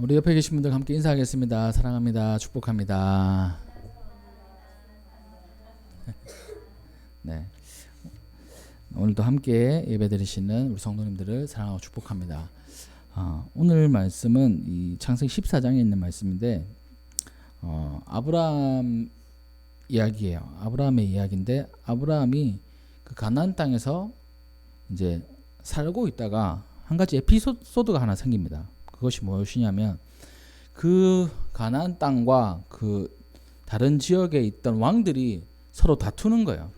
우리 옆에 계신 분들 함께 인사하겠습니다. 사랑합니다. 축복합니다. 네, 오늘도 함께 예배드리시는 우리 성도님들을 사랑하고 축복합니다. 오늘 말씀은 이 창세기 14장에 있는 말씀인데 아브라함 이야기예요. 아브라함의 이야기인데 아브라함이 그 가나안 땅에서 이제 살고 있다가 한 가지 에피소드가 하나 생깁니다. 그것이 무엇이냐면 그 가나안 땅과 그 다른 지역에 있던 왕들이 서로 다투는 거예요.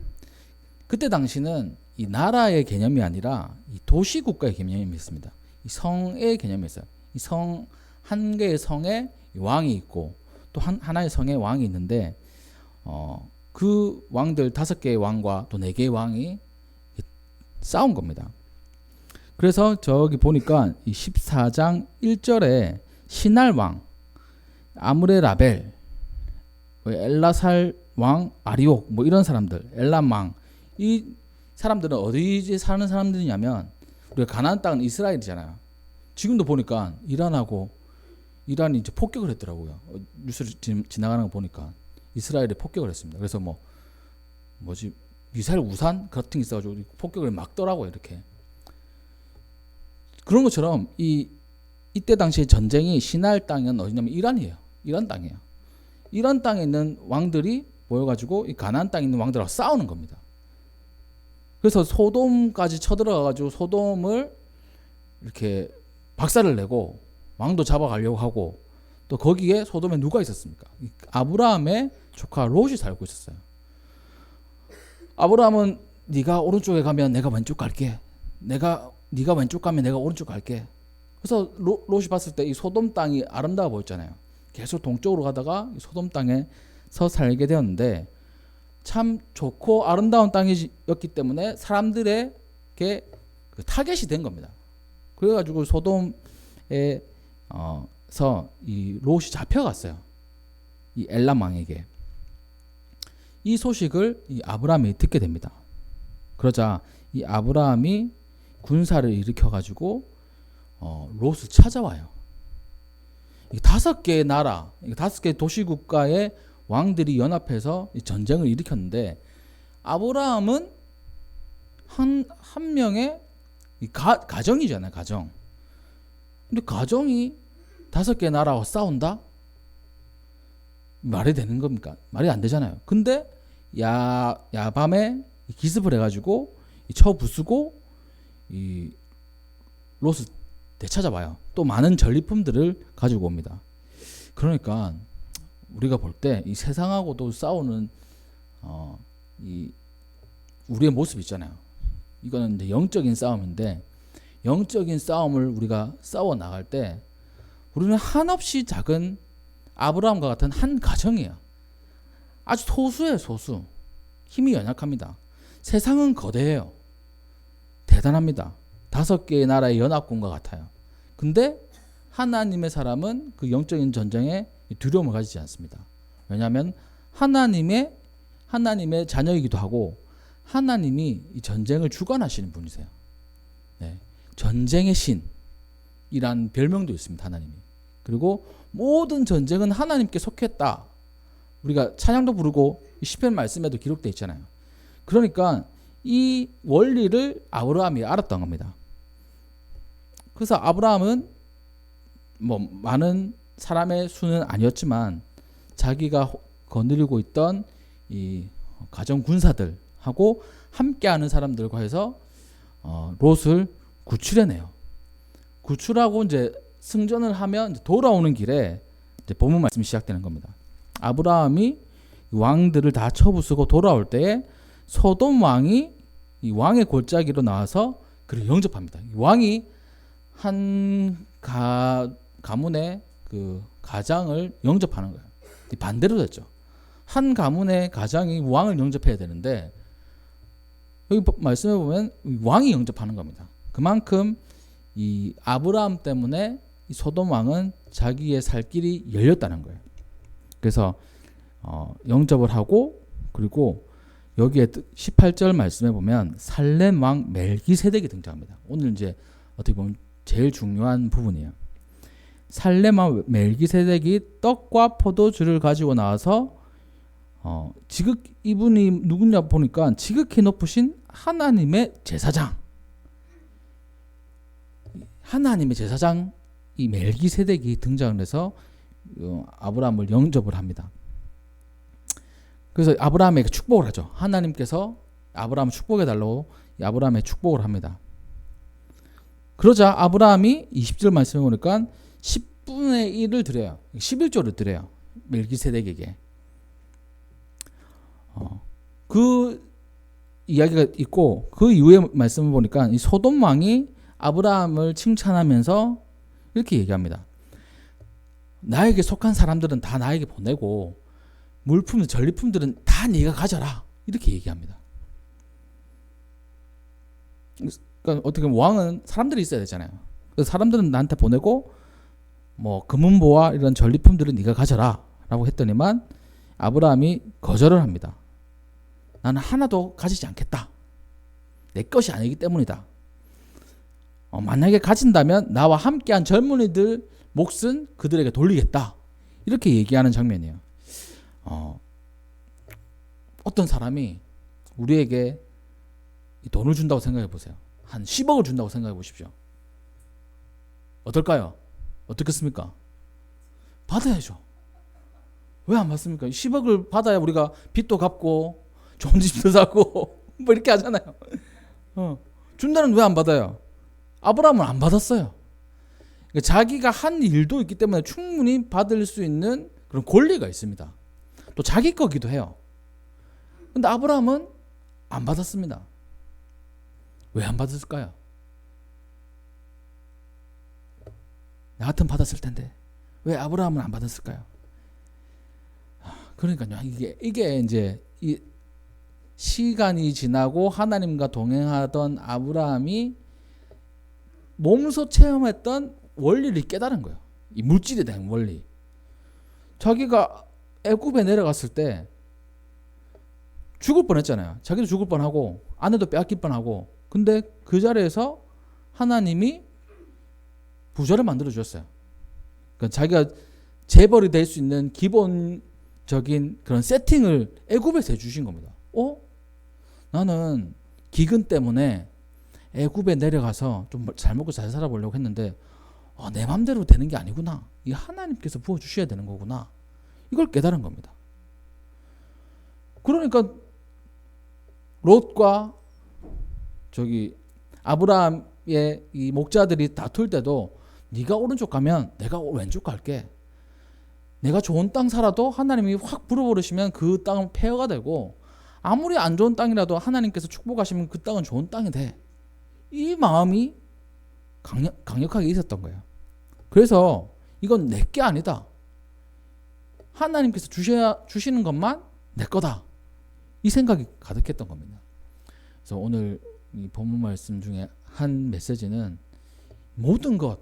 그때 당시는 이 나라의 개념이 아니라 이 도시 국가의 개념이 있습니다. 이 성의 개념이 있어요. 이 성 한 개의 성에 왕이 있고 또 하나의 성에 왕이 있는데 그 왕들 5개의 왕과 또 4개의 왕이 싸운 겁니다. 그래서 저기 보니까 이 14장 1절에 시날 왕 아므레라벨, 엘라살 왕 아리옥 뭐 이런 사람들, 엘람 왕, 이 사람들은 어디 사는 사람들이냐면 우리가 가나안 땅은 이스라엘이잖아요. 지금도 보니까 이란이 이제 폭격을 했더라고요. 뉴스를 지나가는 거 보니까 이스라엘이 폭격을 했습니다. 그래서 미사일 우산 같은 게 있어가지고 폭격을 막더라고요. 이렇게 그런 것처럼 이때 당시에 전쟁이 시날 땅은 어디냐면 이란이에요. 이란 땅이에요. 이란 땅에 있는 왕들이 모여가지고 이 가나안 땅에 있는 왕들하고 싸우는 겁니다. 그래서 소돔까지 쳐들어가가지고 소돔을 이렇게 박살을 내고 왕도 잡아가려고 하고 또 거기에 소돔에 누가 있었습니까? 아브라함의 조카 롯이 살고 있었어요. 아브라함은 네가 오른쪽에 가면 내가 왼쪽 갈게. 네가 왼쪽 가면 내가 오른쪽 갈게. 그래서 롯이 봤을 때 이 소돔 땅이 아름다워 보였잖아요. 계속 동쪽으로 가다가 소돔 땅에서 살게 되었는데 참 좋고 아름다운 땅이었기 때문에 사람들에게 그 타겟이 된 겁니다. 그래가지고 소돔에서 이 롯이 잡혀갔어요. 이 엘람 왕에게. 이 소식을 이 아브라함이 듣게 됩니다. 그러자 이 아브라함이 군사를 일으켜가지고 롯을 찾아와요. 5개의 나라, 5개의 도시국가의 왕들이 연합해서 전쟁을 일으켰는데 아브라함은 한 명의 가정이잖아요. 가정. 근데 가정이 5개의 나라와 싸운다? 말이 되는 겁니까? 말이 안 되잖아요. 근데 야밤에 기습을 해가지고 쳐 부수고 이 롯을 되찾아와요. 또 많은 전리품들을 가지고 옵니다. 그러니까 우리가 볼 때 이 세상하고도 싸우는 이 우리의 모습 있잖아요. 이거는 이제 영적인 싸움인데 영적인 싸움을 우리가 싸워 나갈 때 우리는 한없이 작은 아브라함과 같은 한 가정이에요. 아주 소수예요. 소수. 힘이 연약합니다. 세상은 거대해요. 대단합니다. 5개의 나라의 연합군과 같아요. 근데 하나님의 사람은 그 영적인 전쟁에 두려움을 가지지 않습니다. 왜냐하면 하나님의 자녀이기도 하고 하나님이 이 전쟁을 주관하시는 분이세요. 네. 전쟁의 신이란 별명도 있습니다. 하나님이. 그리고 모든 전쟁은 하나님께 속했다. 우리가 찬양도 부르고 시편 말씀에도 기록되어 있잖아요. 그러니까 이 원리를 아브라함이 알았던 겁니다. 그래서 아브라함은 많은 사람의 수는 아니었지만 자기가 거느리고 있던 이 가정 군사들하고 함께하는 사람들과 해서 롯을 구출해내요. 구출하고 이제 승전을 하면 이제 돌아오는 길에 이제 본문 말씀이 시작되는 겁니다. 아브라함이 왕들을 다 쳐부수고 돌아올 때에 소돔 왕이 이 왕의 골짜기로 나와서 그를 영접합니다. 이 왕이 한 가문의 그 가장을 영접하는 거예요. 반대로 됐죠. 한 가문의 가장이 왕을 영접해야 되는데 여기 말씀해 보면 왕이 영접하는 겁니다. 그만큼 이 아브라함 때문에 이 소돔 왕은 자기의 살 길이 열렸다는 거예요. 그래서 영접을 하고 그리고 여기에 18절 말씀해 보면 살렘 왕 멜기세덱이 등장합니다. 오늘 이제 어떻게 보면 제일 중요한 부분이에요. 살레마 멜기세덱이 떡과 포도주를 가지고 나와서 이분이 누구냐 보니까 지극히 높으신 하나님의 제사장, 이 멜기세덱이 등장을 해서 아브라함을 영접을 합니다. 그래서 아브라함에게 축복을 하죠. 하나님께서 아브라함을 축복해 달라고 아브라함에 축복을 합니다. 그러자 아브라함이 20절 말씀에 보니까 10분의 1을 드려요. 11조를 드려요. 멜기세덱에게. 그 이야기가 있고 그 이후에 말씀을 보니까 이 소돔 왕이 아브라함을 칭찬하면서 이렇게 얘기합니다. 나에게 속한 사람들은 다 나에게 보내고 물품, 전리품들은 다 네가 가져라. 이렇게 얘기합니다. 그러니까 어떻게 보면 왕은 사람들이 있어야 되잖아요. 그래서 사람들은 나한테 보내고 뭐 금은보와 이런 전리품들은 네가 가져라 라고 했더니만 아브라함이 거절을 합니다. 나는 하나도 가지지 않겠다. 내 것이 아니기 때문이다. 만약에 가진다면 나와 함께한 젊은이들 몫은 그들에게 돌리겠다. 이렇게 얘기하는 장면이에요. 어떤 사람이 우리에게 돈을 준다고 생각해 보세요. 한 10억을 준다고 생각해 보십시오. 어떨까요? 어떻겠습니까? 받아야죠. 왜 안 받습니까? 10억을 받아야 우리가 빚도 갚고 좋은 집도 사고 뭐 이렇게 하잖아요. 준다는 왜 안 받아요? 아브라함은 안 받았어요. 그러니까 자기가 한 일도 있기 때문에 충분히 받을 수 있는 그런 권리가 있습니다. 또 자기 거기도 해요. 근데 아브라함은 안 받았습니다. 왜 안 받았을까요? 나 같으면 받았을 텐데 왜 아브라함은 안 받았을까요? 그러니까요. 이게 이제 이 시간이 지나고 하나님과 동행하던 아브라함이 몸소 체험했던 원리를 깨달은 거예요. 이 물질에 대한 원리. 자기가 애굽에 내려갔을 때 죽을 뻔했잖아요. 자기도 죽을 뻔하고 아내도 빼앗길 뻔하고. 근데 그 자리에서 하나님이 부자를 만들어 주셨어요. 그러니까 자기가 재벌이 될 수 있는 기본적인 그런 세팅을 애굽에서 해주신 겁니다. 나는 기근 때문에 애굽에 내려가서 좀 잘 먹고 잘 살아보려고 했는데 내 맘대로 되는 게 아니구나. 이 하나님께서 부어주셔야 되는 거구나. 이걸 깨달은 겁니다. 그러니까 롯과 아브라함의 이 목자들이 다툴 때도 네가 오른쪽 가면 내가 왼쪽 갈게. 내가 좋은 땅 살아도 하나님이 확 불어버리시면 그 땅은 폐허가 되고 아무리 안 좋은 땅이라도 하나님께서 축복하시면 그 땅은 좋은 땅이 돼. 이 마음이 강력하게 있었던 거예요. 그래서 이건 내 게 아니다. 하나님께서 주시는 것만 내 거다. 이 생각이 가득했던 겁니다. 그래서 오늘 이 본문 말씀 중에 한 메시지는 모든 것,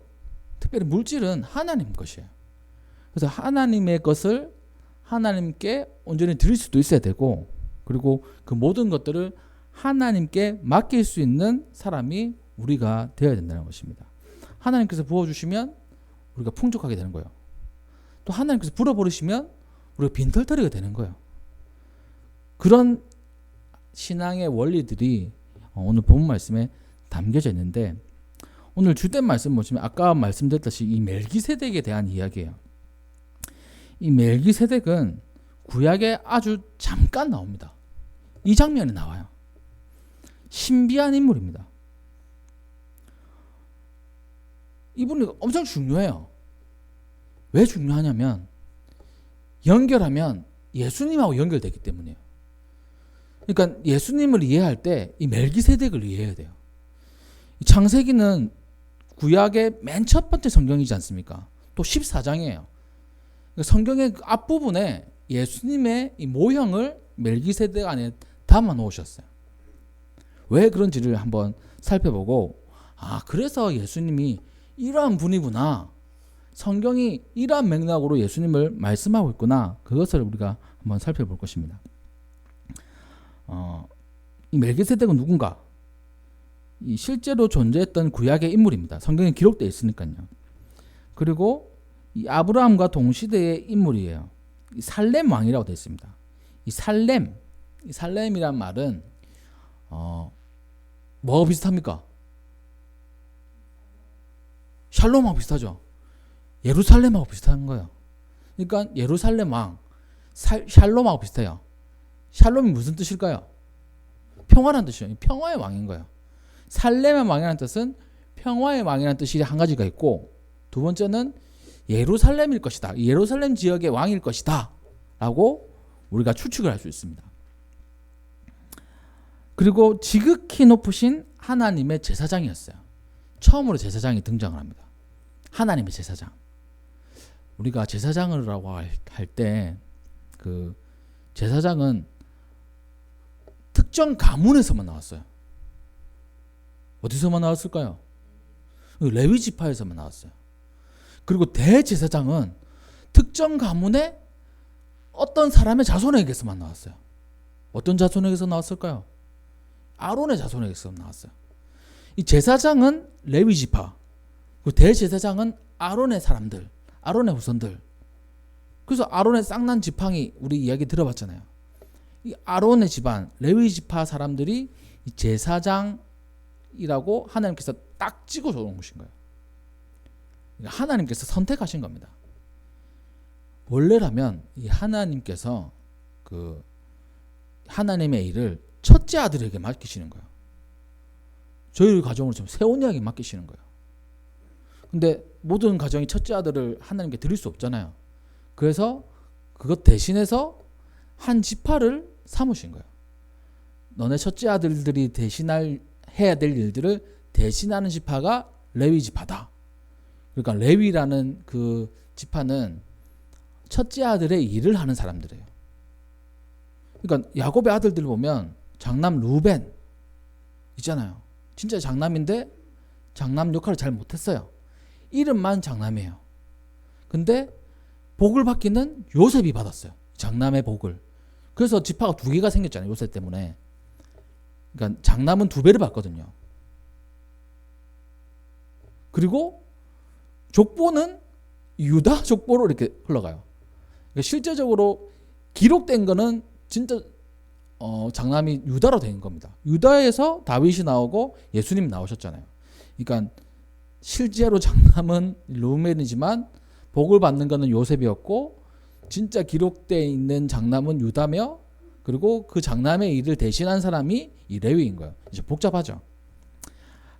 특별히 물질은 하나님 것이에요. 그래서 하나님의 것을 하나님께 온전히 드릴 수도 있어야 되고, 그리고 그 모든 것들을 하나님께 맡길 수 있는 사람이 우리가 되어야 된다는 것입니다. 하나님께서 부어주시면 우리가 풍족하게 되는 거예요. 또 하나님께서 불어버리시면 우리가 빈털터리가 되는 거예요. 그런 신앙의 원리들이 오늘 본문 말씀에 담겨져 있는데, 오늘 주된 말씀 보시면 아까 말씀드렸듯이 이 멜기세덱에 대한 이야기예요. 이 멜기세덱은 구약에 아주 잠깐 나옵니다. 이 장면에 나와요. 신비한 인물입니다. 이분이 엄청 중요해요. 왜 중요하냐면 연결하면 예수님하고 연결되기 때문이에요. 그러니까 예수님을 이해할 때 이 멜기세덱을 이해해야 돼요. 창세기는 구약의 맨 첫 번째 성경이지 않습니까? 또 14장이에요. 성경의 앞부분에 예수님의 이 모형을 멜기세덱 안에 담아 놓으셨어요. 왜 그런지를 한번 살펴보고, 그래서 예수님이 이러한 분이구나. 성경이 이러한 맥락으로 예수님을 말씀하고 있구나. 그것을 우리가 한번 살펴볼 것입니다. 이 멜기세덱은 누군가? 이 실제로 존재했던 구약의 인물입니다. 성경에 기록되어 있으니까요. 그리고 이 아브라함과 동시대의 인물이에요. 이 살렘 왕이라고 되어 있습니다. 이 살렘이란 말은 뭐가 비슷합니까? 샬롬하고 비슷하죠. 예루살렘하고 비슷한 거예요. 그러니까 예루살렘 왕, 샬롬하고 비슷해요. 샬롬이 무슨 뜻일까요? 평화라는 뜻이에요. 평화의 왕인 거예요. 살렘의 왕이라는 뜻은 평화의 왕이라는 뜻이 한 가지가 있고, 두 번째는 예루살렘일 것이다. 예루살렘 지역의 왕일 것이다. 라고 우리가 추측을 할 수 있습니다. 그리고 지극히 높으신 하나님의 제사장이었어요. 처음으로 제사장이 등장을 합니다. 하나님의 제사장. 우리가 제사장이라고 할 때 그 제사장은 특정 가문에서만 나왔어요. 어디서만 나왔을까요? 레위 지파에서만 나왔어요. 그리고 대제사장은 특정 가문의 어떤 사람의 자손에게서만 나왔어요. 어떤 자손에게서 나왔을까요? 아론의 자손에게서 나왔어요. 이 제사장은 레위 지파, 그리고 대제사장은 아론의 사람들, 아론의 후손들. 그래서 아론의 쌍난 지팡이 우리 이야기 들어봤잖아요. 이 아론의 집안, 레위 지파 사람들이 이 제사장이라고 하나님께서 딱 찍어서 놓은 것인 거예요. 하나님께서 선택하신 겁니다. 원래라면 이 하나님께서 그 하나님의 일을 첫째 아들에게 맡기시는 거예요. 저희 가정으로 좀 세온이에게 맡기시는 거예요. 근데 모든 가정이 첫째 아들을 하나님께 드릴 수 없잖아요. 그래서 그것 대신해서 한 지파를 삼으신 거예요. 너네 첫째 아들들이 해야 될 일들을 대신하는 지파가 레위 지파다. 그러니까 레위라는 그 지파는 첫째 아들의 일을 하는 사람들이에요. 그러니까 야곱의 아들들 보면 장남 루벤 있잖아요. 진짜 장남인데 장남 역할을 잘 못했어요. 이름만 장남이에요. 근데 복을 받기는 요셉이 받았어요. 장남의 복을. 그래서 지파가 두 개가 생겼잖아요. 요셉 때문에. 그러니까 장남은 두 배를 받거든요. 그리고 족보는 유다 족보로 이렇게 흘러가요. 그러니까 실제적으로 기록된 거는 진짜 장남이 유다로 된 겁니다. 유다에서 다윗이 나오고 예수님이 나오셨잖아요. 그러니까 실제로 장남은 루벤이지만 복을 받는 거는 요셉이었고, 진짜 기록되어 있는 장남은 유다며, 그리고 그 장남의 일을 대신한 사람이 이 레위인 거예요. 이제 복잡하죠.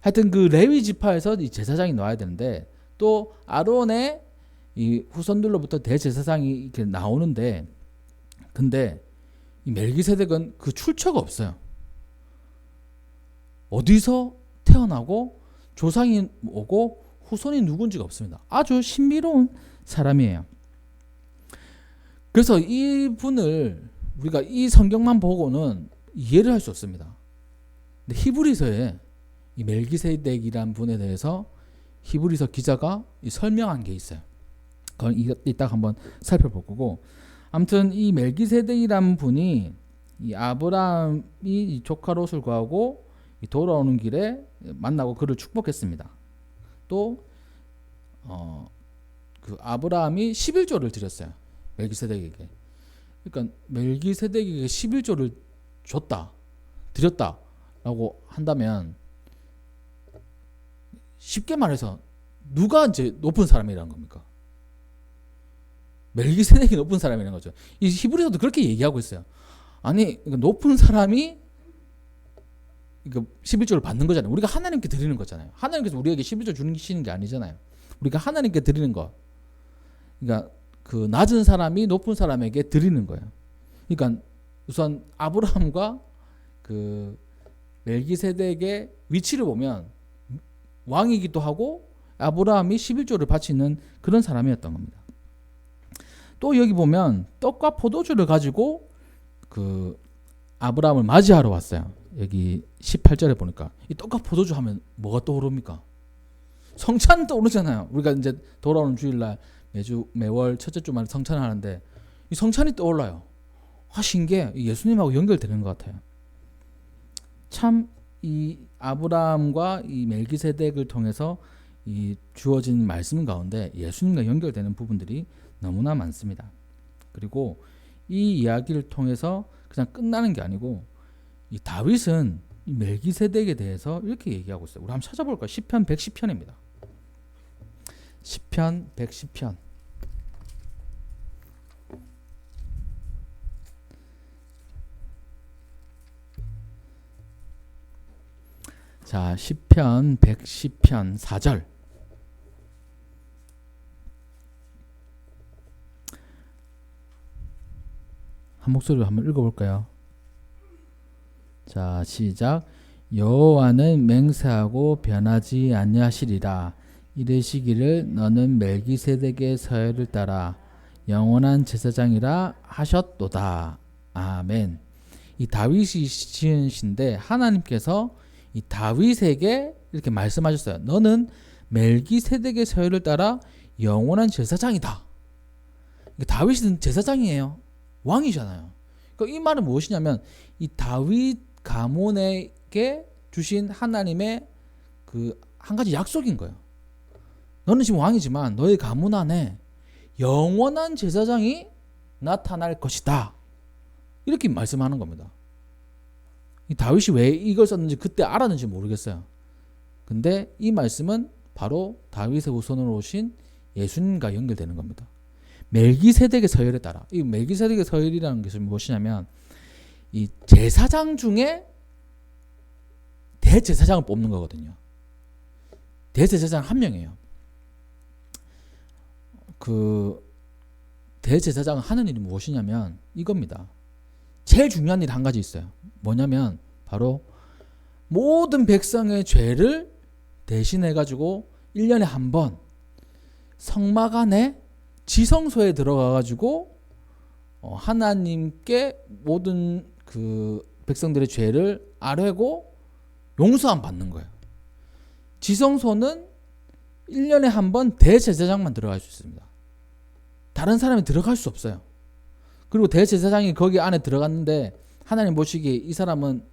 하여튼 그 레위 지파에서 이 제사장이 나와야 되는데, 또 아론의 이 후손들로부터 대제사장이 이렇게 나오는데, 근데 이 멜기세덱은 그 출처가 없어요. 어디서 태어나고 조상이 오고 후손이 누군지가 없습니다. 아주 신비로운 사람이에요. 그래서 이분을 우리가 이 성경만 보고는 이해를 할 수 없습니다. 근데 히브리서에 이 멜기세덱이란 분에 대해서 히브리서 기자가 설명한 게 있어요. 그건 이따 한번 살펴볼 거고, 아무튼 이 멜기세덱이란 분이 이 아브라함이 이 조카 롯을 구하고 돌아오는 길에 만나고 그를 축복했습니다. 또 그 아브라함이 11조를 드렸어요. 멜기세덱에게. 그러니까 멜기세덱에게 11조를 드렸다라고 한다면, 쉽게 말해서 누가 이제 높은 사람이라는 겁니까? 멜기세덱이 높은 사람이라는 거죠. 이 히브리서도 그렇게 얘기하고 있어요. 아니, 높은 사람이 11조를 받는 거잖아요. 우리가 하나님께 드리는 거잖아요. 하나님께서 우리에게 11조 주시는 게 아니잖아요. 우리가 하나님께 드리는 거. 그러니까 그 낮은 사람이 높은 사람에게 드리는 거예요. 그러니까 우선 아브라함과 그 멜기세덱의 위치를 보면 왕이기도 하고 아브라함이 11조를 바치는 그런 사람이었던 겁니다. 또 여기 보면 떡과 포도주를 가지고 그 아브라함을 맞이하러 왔어요. 여기 18절에 보니까 이 떡과 포도주 하면 뭐가 떠오릅니까? 성찬 떠오르잖아요. 우리가 이제 돌아오는 주일날 매월 첫째 주말에 성찬을 하는데 이 성찬이 떠올라요. 신기해. 예수님하고 연결되는 것 같아요. 참 이 아브라함과 이 멜기세덱을 통해서 이 주어진 말씀 가운데 예수님과 연결되는 부분들이 너무나 많습니다. 그리고 이 이야기를 통해서 그냥 끝나는 게 아니고 이 다윗은 이 멜기세덱에 대해서 이렇게 얘기하고 있어요. 우리 한번 찾아볼까요? 시편 110편입니다. 시편 110편. 자, 시편 110편 4절. 한 목소리로 한번 읽어볼까요? 자, 시작. 여호와는 맹세하고 변하지 아니하시리라. 이르시기를 너는 멜기세덱의 서열을 따라 영원한 제사장이라 하셨도다. 아멘. 이 다윗이 지은 시인데 하나님께서 이 다윗에게 이렇게 말씀하셨어요. 너는 멜기세덱의 서열을 따라 영원한 제사장이다. 다윗은 제사장이에요. 왕이잖아요. 그러니까 이 말은 무엇이냐면 이 다윗 가문에게 주신 하나님의 그 한 가지 약속인 거예요. 너는 지금 왕이지만 너의 가문 안에 영원한 제사장이 나타날 것이다. 이렇게 말씀하는 겁니다. 이 다윗이 왜 이걸 썼는지 그때 알았는지 모르겠어요. 근데 이 말씀은 바로 다윗의 후손으로 오신 예수님과 연결되는 겁니다. 멜기세덱의 서열에 따라, 이 멜기세덱의 서열이라는 것이 무엇이냐면 이 제사장 중에 대제사장을 뽑는 거거든요. 대제사장 한 명이에요. 그 대제사장은 하는 일이 무엇이냐면 이겁니다. 제일 중요한 일이 한 가지 있어요. 뭐냐면 바로 모든 백성의 죄를 대신해 가지고 1년에 한 번 성막 안에 지성소에 들어가 가지고 하나님께 모든 그 백성들의 죄를 아뢰고 용서함 받는 거예요. 지성소는 1년에 한 번 대제사장만 들어갈 수 있습니다. 다른 사람이 들어갈 수 없어요. 그리고 대제사장이 거기 안에 들어갔는데 하나님 보시기에 이 사람은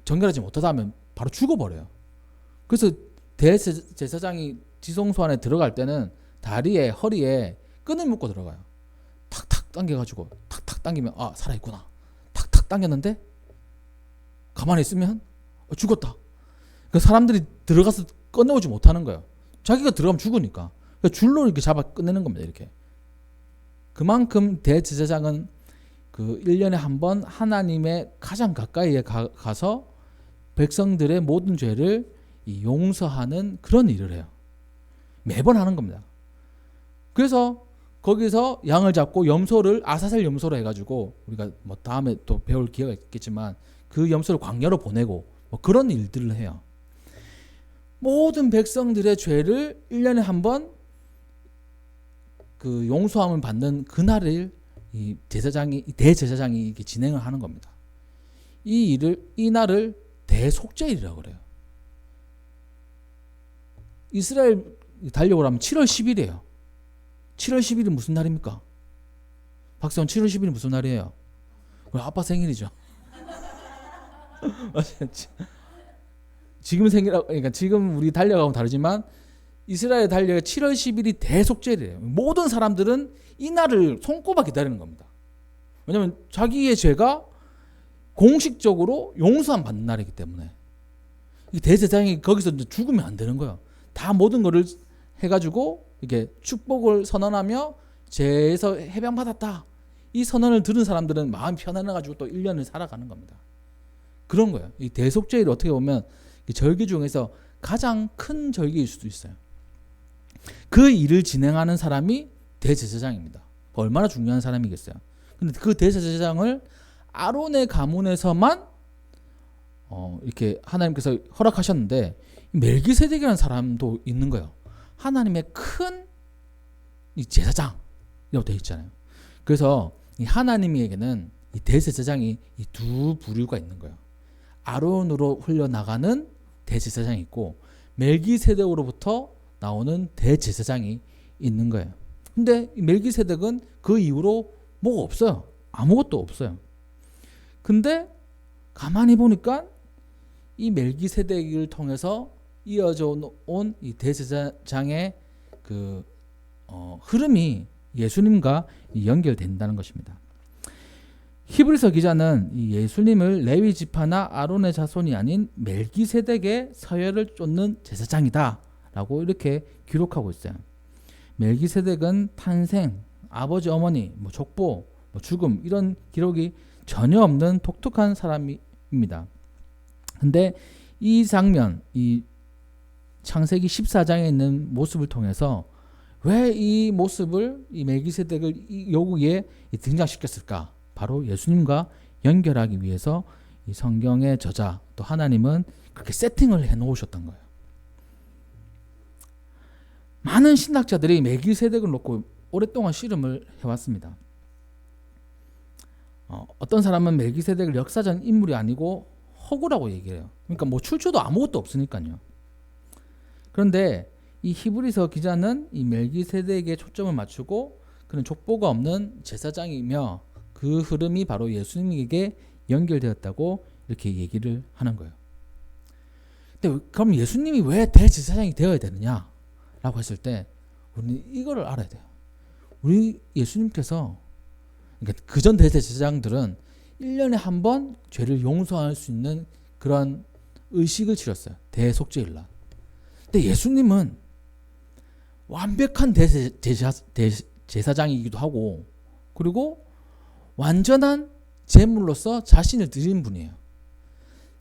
정결하지 못하다 하면 바로 죽어버려요. 그래서 대제사장이 지성소 안에 들어갈 때는 다리에 허리에 끈을 묶고 들어가요. 탁탁 당겨가지고 탁탁 당기면 아 살아있구나. 탁탁 당겼는데 가만히 있으면 죽었다. 그 사람들이 들어가서 꺼내오지 못하는 거예요. 자기가 들어가면 죽으니까. 줄로 이렇게 잡아 끝내는 겁니다. 이렇게. 그만큼 대제사장은 그 1년에 한 번 하나님의 가장 가까이에 가서 백성들의 모든 죄를 용서하는 그런 일을 해요. 매번 하는 겁니다. 그래서 거기서 양을 잡고 염소를 아사셀 염소로 해가지고 우리가 뭐 다음에 또 배울 기회가 있겠지만 그 염소를 광야로 보내고 뭐 그런 일들을 해요. 모든 백성들의 죄를 1년에 한 번 그 용서함을 받는 그날을 이 대제사장이 이렇게 진행을 하는 겁니다. 이 날을 대속죄일이라고 그래요. 이스라엘 달력으로 하면 7월 10일이에요. 7월 10일이 무슨 날입니까? 박세원 7월 10일이 무슨 날이에요? 아빠 생일이죠. 지금 생일하고 그러니까 지금 우리 달력하고 다르지만 이스라엘 달력의 7월 10일이 대속죄일이에요. 모든 사람들은 이 날을 손꼽아 기다리는 겁니다. 왜냐하면 자기의 죄가 공식적으로 용서함 받는 날이기 때문에 이 대제사장이 거기서 이제 죽으면 안 되는 거예요. 다 모든 거를 해가지고 이게 축복을 선언하며 죄에서 해방받았다. 이 선언을 들은 사람들은 마음 편안해가지고 또 1년을 살아가는 겁니다. 그런 거예요. 이 대속죄일이 어떻게 보면 절기 중에서 가장 큰 절기일 수도 있어요. 그 일을 진행하는 사람이 대제사장입니다. 얼마나 중요한 사람이겠어요. 근데 그 대제사장을 아론의 가문에서만 이렇게 하나님께서 허락하셨는데 멜기세덱이라는 사람도 있는 거예요. 하나님의 큰 이 제사장이라고 되어 있잖아요. 그래서 이 하나님에게는 이 대제사장이 이 두 부류가 있는 거예요. 아론으로 흘러나가는 대제사장이 있고 멜기세덱으로부터 나오는 대제사장이 있는 거예요. 근데 멜기세덱은 그 이후로 뭐가 없어요. 아무것도 없어요. 근데 가만히 보니까 이 멜기세덱을 통해서 이어져 온 이 대제사장의 그 흐름이 예수님과 연결된다는 것입니다. 히브리서 기자는 이 예수님을 레위 지파나 아론의 자손이 아닌 멜기세덱의 서열을 쫓는 제사장이다라고 이렇게 기록하고 있어요. 멜기세덱은 탄생, 아버지, 어머니, 족보, 죽음 이런 기록이 전혀 없는 독특한 사람입니다. 근데 이 장면, 이 창세기 14장에 있는 모습을 통해서 왜 이 모습을 이 멜기세덱을 이 여기에 등장시켰을까? 바로 예수님과 연결하기 위해서 이 성경의 저자 또 하나님은 그렇게 세팅을 해 놓으셨던 거예요. 많은 신학자들이 멜기세덱을 놓고 오랫동안 씨름을 해왔습니다. 어떤 사람은 멜기세덱을 역사적 인물이 아니고 허구라고 얘기해요. 그러니까 출처도 아무것도 없으니까요. 그런데 이 히브리서 기자는 이 멜기세덱에 초점을 맞추고 그는 족보가 없는 제사장이며 그 흐름이 바로 예수님에게 연결되었다고 이렇게 얘기를 하는 거예요. 근데 그럼 예수님이 왜 대제사장이 되어야 되느냐라고 했을 때 우리는 이거를 알아야 돼요. 우리 예수님께서 그러니까 그전 대제사장들은 1년에 한 번 죄를 용서할 수 있는 그런 의식을 치렀어요. 대속죄일날. 근데 예수님은 완벽한 제사장이기도 하고 그리고 완전한 제물로서 자신을 드린 분이에요.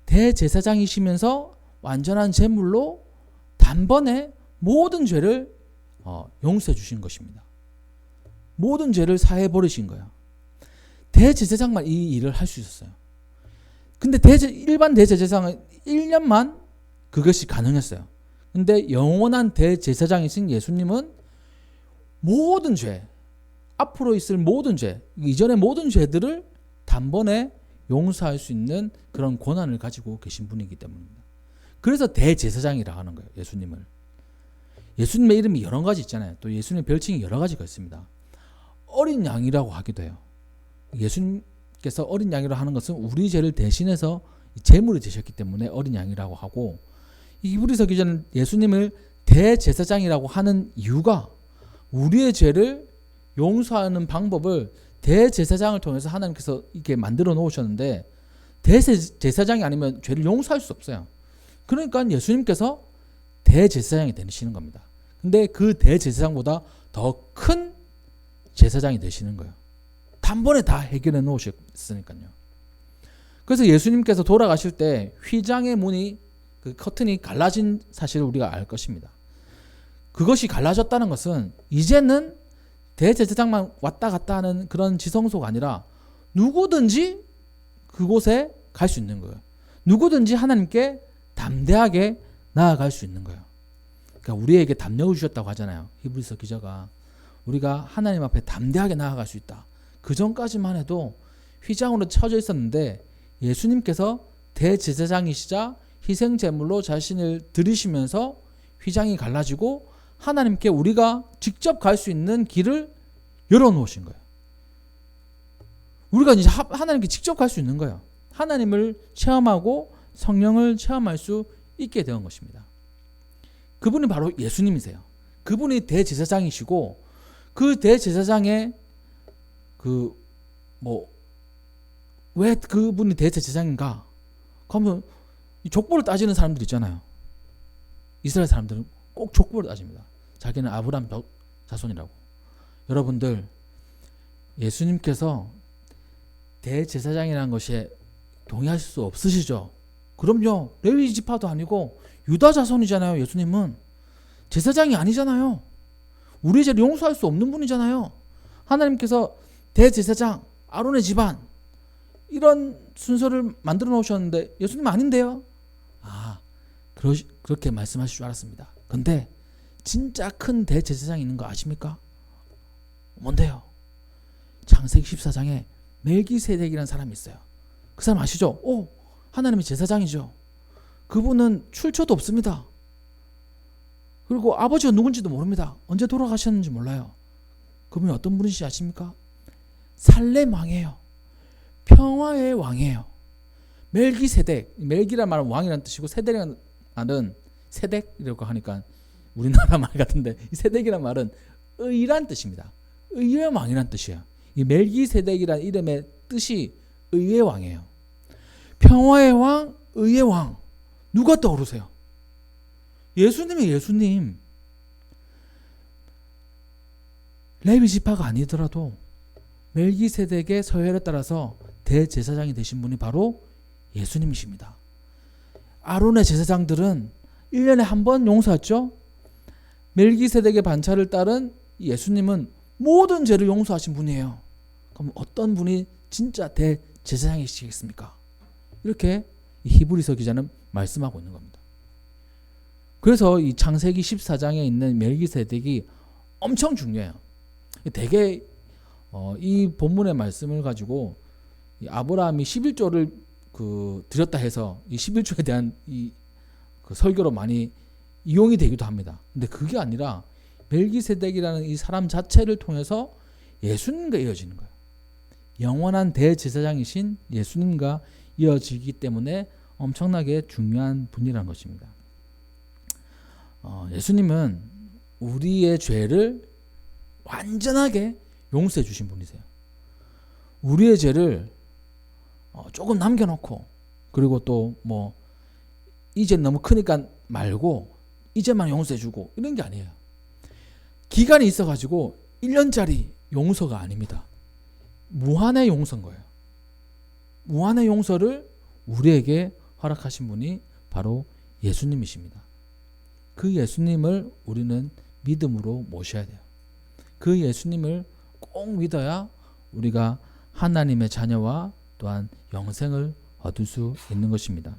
대제사장이시면서 완전한 제물로 단번에 모든 죄를 용서해 주신 것입니다. 모든 죄를 사해 버리신 거예요. 대제사장만 이 일을 할 수 있었어요. 근데 일반 대제사장은 1년만 그것이 가능했어요. 근데 영원한 대제사장이신 예수님은 모든 죄, 앞으로 있을 모든 죄, 이전의 모든 죄들을 단번에 용서할 수 있는 그런 권한을 가지고 계신 분이기 때문입니다. 그래서 대제사장이라고 하는 거예요. 예수님을. 예수님의 이름이 여러 가지 있잖아요. 또 예수님의 별칭이 여러 가지가 있습니다. 어린 양이라고 하기도 해요. 예수님께서 어린 양이라고 하는 것은 우리 죄를 대신해서 제물이 되셨기 때문에 어린 양이라고 하고, 히브리서 기자는 예수님을 대제사장이라고 하는 이유가 우리의 죄를 용서하는 방법을 대제사장을 통해서 하나님께서 이렇게 만들어 놓으셨는데, 대제사장이 아니면 죄를 용서할 수 없어요. 그러니까 예수님께서 대제사장이 되시는 겁니다. 근데 그 대제사장보다 더 큰 제사장이 되시는 거예요. 단번에 다 해결해 놓으셨으니까요. 그래서 예수님께서 돌아가실 때 휘장의 문이, 그 커튼이 갈라진 사실을 우리가 알 것입니다. 그것이 갈라졌다는 것은 이제는 대제사장만 왔다 갔다 하는 그런 지성소가 아니라 누구든지 그곳에 갈 수 있는 거예요. 누구든지 하나님께 담대하게 나아갈 수 있는 거예요. 그러니까 우리에게 담력을 주셨다고 하잖아요. 히브리서 기자가. 우리가 하나님 앞에 담대하게 나아갈 수 있다. 그 전까지만 해도 휘장으로 쳐져 있었는데 예수님께서 대제사장이시자 희생제물로 자신을 드리시면서 휘장이 갈라지고 하나님께 우리가 직접 갈 수 있는 길을 열어놓으신 거예요. 우리가 이제 하나님께 직접 갈 수 있는 거예요. 하나님을 체험하고 성령을 체험할 수 있게 된 것입니다. 그분이 바로 예수님이세요. 그분이 대제사장이시고, 그 대제사장의 왜 그분이 대제사장인가? 그러면 족보를 따지는 사람들 있잖아요. 이스라엘 사람들은 꼭 족보를 따집니다. 자기는 아브라함 자손이라고. 여러분들, 예수님께서 대제사장이라는 것에 동의하실 수 없으시죠? 그럼요. 레위 지파도 아니고 유다 자손이잖아요. 예수님은 제사장이 아니잖아요. 우리의 죄를 용서할 수 없는 분이잖아요. 하나님께서 대제사장, 아론의 집안, 이런 순서를 만들어 놓으셨는데 예수님 아닌데요? 그렇게 말씀하실 줄 알았습니다. 근데 진짜 큰 대제사장이 있는 거 아십니까? 뭔데요? 창세기 14장에 멜기세덱이라는 사람이 있어요. 그 사람 아시죠? 하나님의 제사장이죠. 그분은 출처도 없습니다. 그리고 아버지가 누군지도 모릅니다. 언제 돌아가셨는지 몰라요. 그분이 어떤 분이신지 아십니까? 살렘 왕이에요. 평화의 왕이에요. 멜기세덱, 멜기란 말은 왕이라는 뜻이고 세덱이라는 말은 세덱이라고 하니까 우리나라 말 같은데 이 세덱이란 말은 의란 뜻입니다. 의의 왕이란 뜻이에요. 이 멜기세덱이란 이름의 뜻이 의의 왕이에요. 평화의 왕, 의의 왕. 누가 떠오르세요? 예수님이에요. 예수님. 레위 지파가 아니더라도 멜기세덱의 서열에 따라서 대제사장이 되신 분이 바로 예수님이십니다. 아론의 제사장들은 1년에 한 번 용서했죠. 멜기세덱의 반차를 따른 예수님은 모든 죄를 용서하신 분이에요. 그럼 어떤 분이 진짜 대제사장이시겠습니까? 이렇게 히브리서 기자는 말씀하고 있는 겁니다. 그래서 이 창세기 14장에 있는 멜기세덱이 엄청 중요해요. 되게 이 본문의 말씀을 가지고 이 아브라함이 11조를 드렸다 해서 이 11조에 대한 그 설교로 많이 이용이 되기도 합니다. 근데 그게 아니라 멜기세덱이라는 이 사람 자체를 통해서 예수님과 이어지는 거예요. 영원한 대제사장이신 예수님과 이어지기 때문에 엄청나게 중요한 분이라는 것입니다. 예수님은 우리의 죄를 완전하게 용서해 주신 분이세요. 우리의 죄를 조금 남겨놓고 그리고 또 뭐 이제 너무 크니까 말고 이제만 용서해 주고 이런 게 아니에요. 기간이 있어가지고 1년짜리 용서가 아닙니다. 무한의 용서인 거예요. 무한의 용서를 우리에게 허락하신 분이 바로 예수님이십니다. 그 예수님을 우리는 믿음으로 모셔야 돼요. 그 예수님을 꼭 믿어야 우리가 하나님의 자녀와 또한 영생을 얻을 수 있는 것입니다.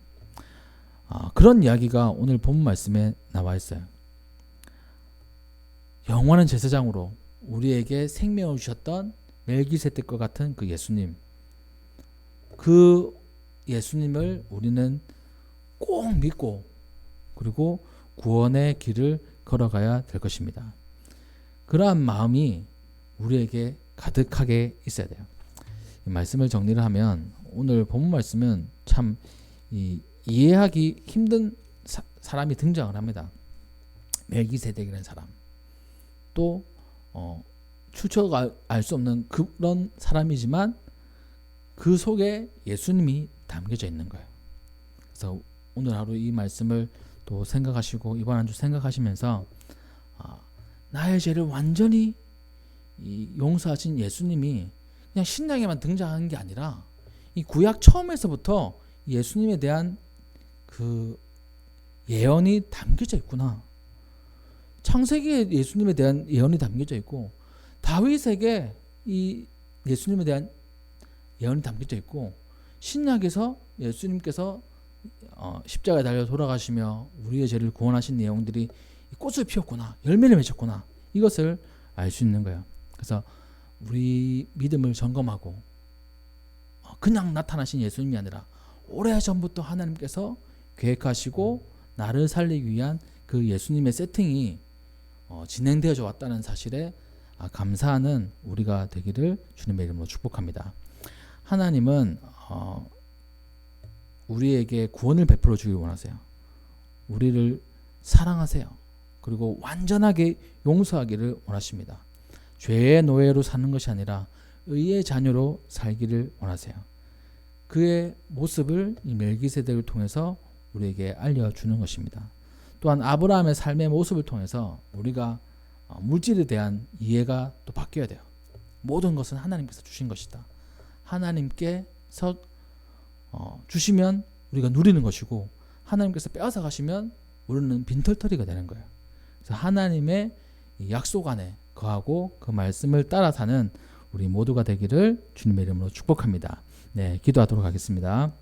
그런 이야기가 오늘 본 말씀에 나와 있어요. 영원한 제사장으로 우리에게 생명을 주셨던 멜기세덱과 같은 그 예수님, 그 예수님을 우리는 꼭 믿고 그리고 구원의 길을 걸어가야 될 것입니다. 그러한 마음이 우리에게 가득하게 있어야 돼요. 이 말씀을 정리를 하면 오늘 본 말씀은 참 이해하기 힘든 사람이 등장을 합니다. 멜기세덱이라는 사람. 또 추측 알 수 없는 그런 사람이지만 그 속에 예수님이 담겨져 있는 거예요. 그래서 오늘 하루 이 말씀을 또 생각하시고 이번 한 주 생각하시면서 나의 죄를 완전히 용서하신 예수님이 그냥 신약에만 등장하는 게 아니라 이 구약 처음에서부터 예수님에 대한 그 예언이 담겨져 있구나. 창세기에 예수님에 대한 예언이 담겨져 있고 다윗에게 이 예수님에 대한 예언이 담겨져 있고 신약에서 예수님께서 십자가에 달려 돌아가시며 우리의 죄를 구원하신 내용들이 꽃을 피웠구나. 열매를 맺었구나. 이것을 알 수 있는 거예요. 그래서 우리 믿음을 점검하고 그냥 나타나신 예수님이 아니라 오래전부터 하나님께서 계획하시고 나를 살리기 위한 그 예수님의 세팅이 진행되어져 왔다는 사실에 감사하는 우리가 되기를 주님의 이름으로 축복합니다. 하나님은 우리에게 구원을 베풀어 주길 원하세요. 우리를 사랑하세요. 그리고 완전하게 용서하기를 원하십니다. 죄의 노예로 사는 것이 아니라 의의 자녀로 살기를 원하세요. 그의 모습을 이 멜기세덱을 통해서 우리에게 알려주는 것입니다. 또한 아브라함의 삶의 모습을 통해서 우리가 물질에 대한 이해가 또 바뀌어야 돼요. 모든 것은 하나님께서 주신 것이다. 하나님께서 주시면 우리가 누리는 것이고 하나님께서 빼앗아 가시면 우리는 빈털터리가 되는 거예요. 그래서 하나님의 약속 안에 거하고 그 말씀을 따라 사는 우리 모두가 되기를 주님의 이름으로 축복합니다. 네, 기도하도록 하겠습니다.